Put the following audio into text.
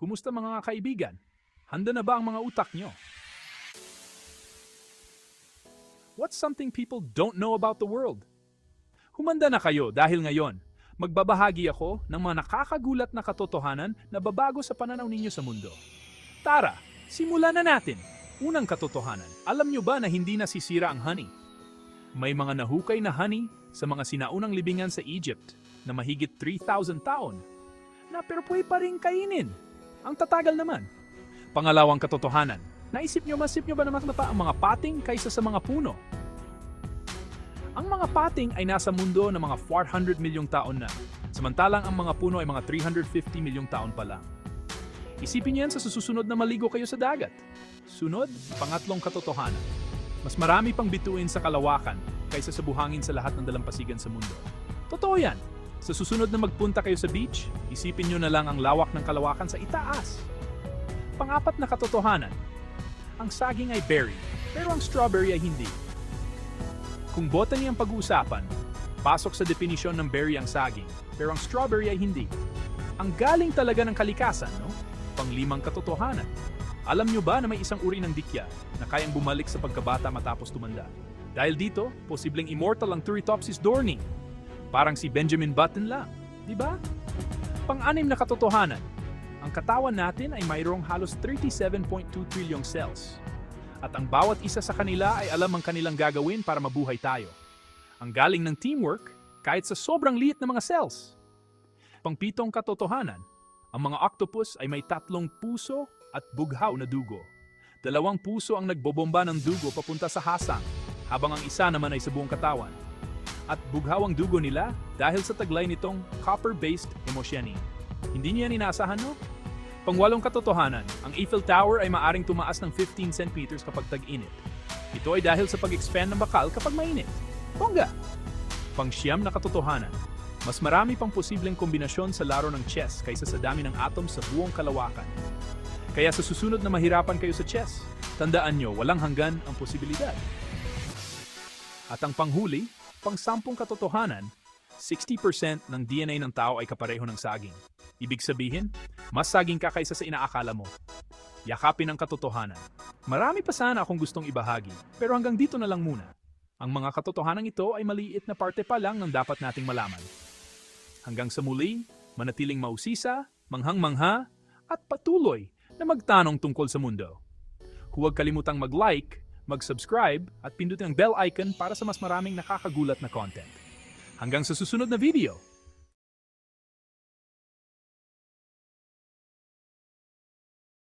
Kumusta mga kaibigan? Handa na ba ang mga utak nyo? What's something people don't know about the world? Humanda na kayo dahil ngayon, magbabahagi ako ng mga nakakagulat na katotohanan na babago sa pananaw ninyo sa mundo. Tara, simulan na natin! Unang katotohanan, alam nyo ba na hindi nasisira ang honey? May mga nahukay na honey sa mga sinaunang libingan sa Egypt na mahigit 3,000 taon na pero pwede pa rin kainin. Ang tatagal naman. Pangalawang katotohanan, masip nyo ba na mas mata ang mga pating kaysa sa mga puno? Ang mga pating ay nasa mundo ng mga 400 milyong taon na, samantalang ang mga puno ay mga 350 milyong taon pa lang. Isipin niyan sa susunod na maligo kayo sa dagat. Sunod, pangatlong katotohanan. Mas marami pang bituin sa kalawakan kaysa sa buhangin sa lahat ng dalampasigan sa mundo. Totoo yan. Sa susunod na magpunta kayo sa beach, isipin nyo na lang ang lawak ng kalawakan sa itaas. Pangapat na katotohanan. Ang saging ay berry, pero ang strawberry ay hindi. Kung botany ang pag-uusapan, pasok sa definisyon ng berry ang saging, pero ang strawberry ay hindi. Ang galing talaga ng kalikasan, no? Panglimang katotohanan. Alam nyo ba na may isang uri ng dikya na kayang bumalik sa pagkabata matapos tumanda? Dahil dito, posibleng immortal ang Turritopsis dohrnii. Parang si Benjamin Button lang, di ba? Pang-anim na katotohanan. Ang katawan natin ay mayroong halos 37.2 trilyong cells. At ang bawat isa sa kanila ay alam ang kanilang gagawin para mabuhay tayo. Ang galing ng teamwork kahit sa sobrang liit na mga cells. Pang-pitong katotohanan. Ang mga octopus ay may 3 puso at bughaw na dugo. 2 puso ang nagbobomba ng dugo papunta sa hasang, habang ang isa naman ay sa buong katawan. At bughaw ang dugo nila dahil sa taglay nitong copper-based hemocyanin. Hindi niya inaasahan, no? Pang-8 katotohanan, ang Eiffel Tower ay maaring tumaas ng 15 centimeters kapag tag-init. Ito ay dahil sa pag-expand ng bakal kapag mainit. Bongga! Pang-9 na katotohanan, mas marami pang posibleng kombinasyon sa laro ng chess kaysa sa dami ng atom sa buong kalawakan. Kaya sa susunod na mahirapan kayo sa chess, tandaan nyo walang hanggan ang posibilidad. At ang panghuli, pang-10 katotohanan, 60% ng DNA ng tao ay kapareho ng saging. Ibig sabihin, mas saging ka kaysa sa inaakala mo. Yakapin ang katotohanan. Marami pa sana akong gustong ibahagi, pero hanggang dito na lang muna. Ang mga katotohanan ito ay maliit na parte pa lang ng dapat nating malaman. Hanggang sa muli, manatiling mausisa, manghang-mangha, at patuloy na magtanong tungkol sa mundo. Huwag kalimutang mag-like, mag-subscribe, at pindutin ang bell icon para sa mas maraming nakakagulat na content. Hanggang sa susunod na video!